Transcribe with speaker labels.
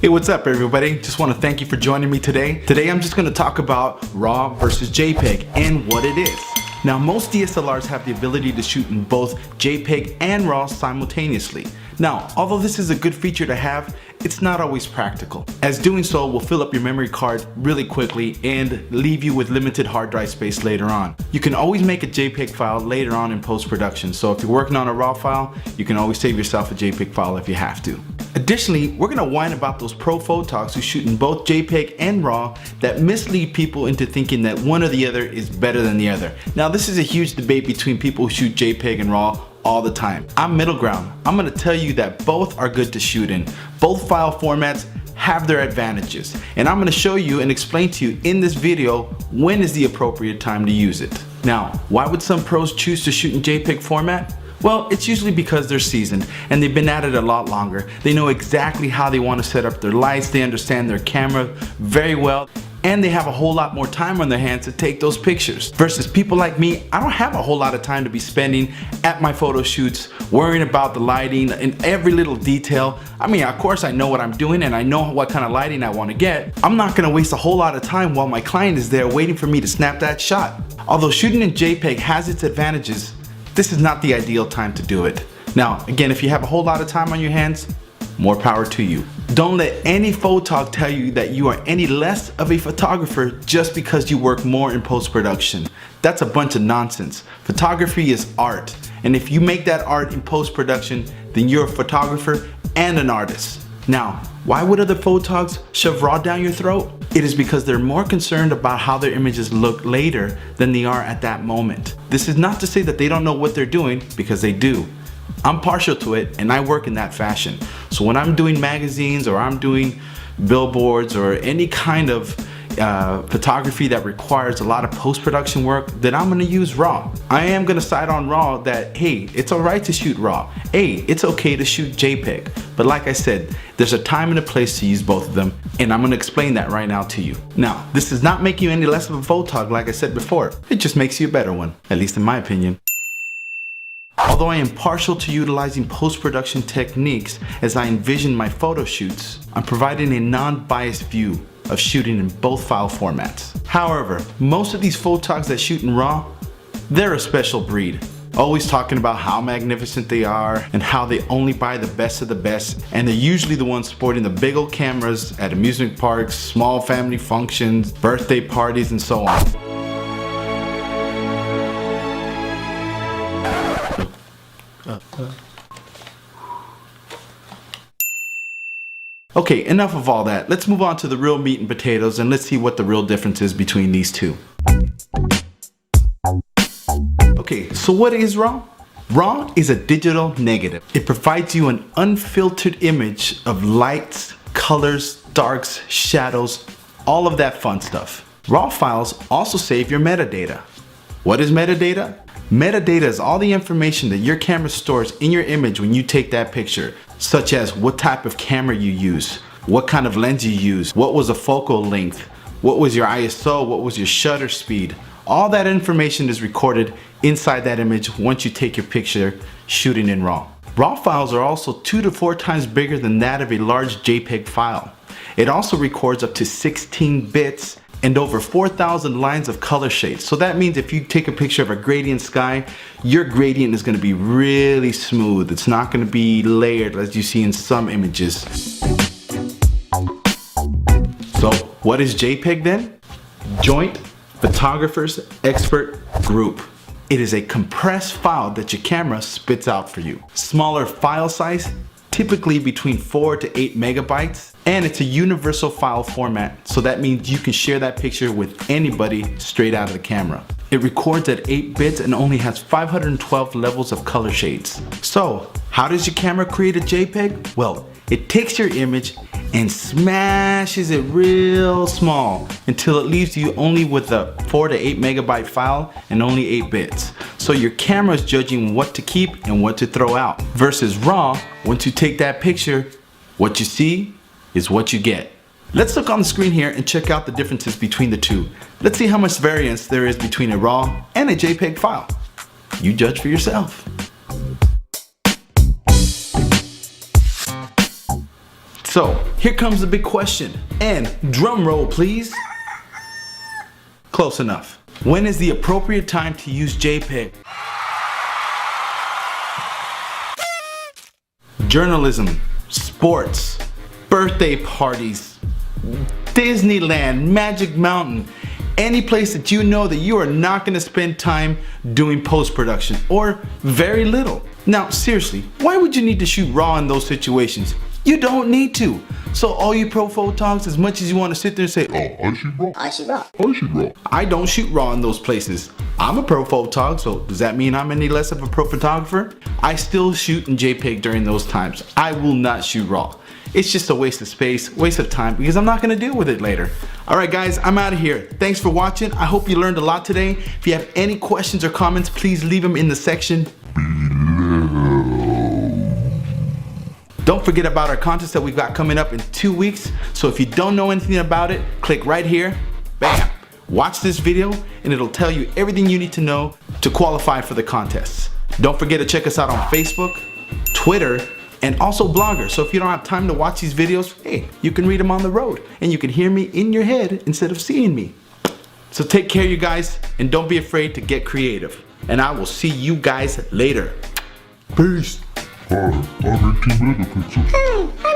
Speaker 1: Hey, what's up everybody? Just want to thank you for joining me today. Today I'm just going to talk about RAW versus JPEG and what it is. Now most DSLRs have the ability to shoot in both JPEG and RAW simultaneously. Now, although this is a good feature to have, it's not always practical, as doing so will fill up your memory card really quickly and leave you with limited hard drive space later on. You can always make a JPEG file later on in post-production, so if you're working on a RAW file, you can always save yourself a JPEG file if you have to. Additionally, we're going to whine about those pro photogs who shoot in both JPEG and RAW that mislead people into thinking that one or the other is better than the other. Now this is a huge debate between people who shoot JPEG and RAW all the time. I'm middle ground. I'm going to tell you that both are good to shoot in. Both file formats have their advantages, and I'm going to show you and explain to you in this video when is the appropriate time to use it. Now, why would some pros choose to shoot in JPEG format? Well, it's usually because they're seasoned and they've been at it a lot longer. They know exactly how they want to set up their lights, they understand their camera very well, and they have a whole lot more time on their hands to take those pictures. Versus people like me, I don't have a whole lot of time to be spending at my photo shoots, worrying about the lighting and every little detail. I mean, of course I know what I'm doing and I know what kind of lighting I want to get. I'm not going to waste a whole lot of time while my client is there waiting for me to snap that shot. Although shooting in JPEG has its advantages, this is not the ideal time to do it. Now, again, if you have a whole lot of time on your hands, more power to you. Don't let any photog tell you that you are any less of a photographer just because you work more in post-production. That's a bunch of nonsense. Photography is art, and if you make that art in post-production, then you're a photographer and an artist. Now, why would other photogs shove RAW down your throat? It is because they're more concerned about how their images look later than they are at that moment. This is not to say that they don't know what they're doing, because they do. I'm partial to it and I work in that fashion. So when I'm doing magazines or I'm doing billboards or any kind of photography that requires a lot of post-production work, then I'm going to use RAW. I am going to side on RAW that, hey, it's alright to shoot RAW. Hey, it's okay to shoot JPEG. But like I said, there's a time and a place to use both of them, and I'm going to explain that right now to you. Now, this does not make you any less of a photog like I said before. It just makes you a better one, at least in my opinion. Although I am partial to utilizing post-production techniques as I envision my photo shoots, I'm providing a non-biased view of shooting in both file formats. However, most of these photogs that shoot in RAW, they're a special breed. Always talking about how magnificent they are and how they only buy the best of the best, and they're usually the ones sporting the big old cameras at amusement parks, small family functions, birthday parties, and so on. Okay, enough of all that. Let's move on to the real meat and potatoes and let's see what the real difference is between these two. Okay, so what is RAW? RAW is a digital negative. It provides you an unfiltered image of lights, colors, darks, shadows, all of that fun stuff. RAW files also save your metadata. What is metadata? Metadata is all the information that your camera stores in your image when you take that picture, such as what type of camera you use, what kind of lens you use, what was the focal length, what was your ISO, what was your shutter speed. All that information is recorded inside that image once you take your picture shooting in RAW. RAW files are also 2 to 4 times bigger than that of a large JPEG file. It also records up to 16 bits and over 4,000 lines of color shades. So that means if you take a picture of a gradient sky, your gradient is going to be really smooth. It's not going to be layered as you see in some images. So what is JPEG then? Joint Photographers Expert Group. It is a compressed file that your camera spits out for you. Smaller file size, typically between 4 to 8 megabytes. And it's a universal file format, so that means you can share that picture with anybody straight out of the camera. It records at 8 bits and only has 512 levels of color shades. So, how does your camera create a JPEG? Well, it takes your image and smashes it real small until it leaves you only with a 4 to 8 megabyte file and only 8 bits. So your camera is judging what to keep and what to throw out. Versus RAW, once you take that picture, what you see is what you get. Let's look on the screen here and check out the differences between the two. Let's see how much variance there is between a RAW and a JPEG file. You judge for yourself. So here comes the big question, and drum roll please. Close enough. When is the appropriate time to use JPEG? Journalism, sports, birthday parties, Disneyland, Magic Mountain, any place that you know that you are not going to spend time doing post-production, or very little. Now seriously, why would you need to shoot raw in those situations? You don't need to. So all you pro photogs, as much as you want to sit there and say, oh, I shoot raw, I shoot raw, I shoot raw, I don't shoot raw in those places. I'm a pro photog, so does that mean I'm any less of a pro photographer? I still shoot in JPEG during those times. I will not shoot raw. It's just a waste of space, waste of time, because I'm not going to deal with it later. Alright guys, I'm out of here. Thanks for watching. I hope you learned a lot today. If you have any questions or comments, please leave them in the section below. Don't forget about our contest that we've got coming up in 2 weeks. So if you don't know anything about it, click right here, bam. Watch this video and it'll tell you everything you need to know to qualify for the contest. Don't forget to check us out on Facebook, Twitter, and also Blogger. So if you don't have time to watch these videos, hey, you can read them on the road and you can hear me in your head instead of seeing me. So take care you guys, and don't be afraid to get creative. And I will see you guys later. Peace.
Speaker 2: Hi, I'm 18 megapixels.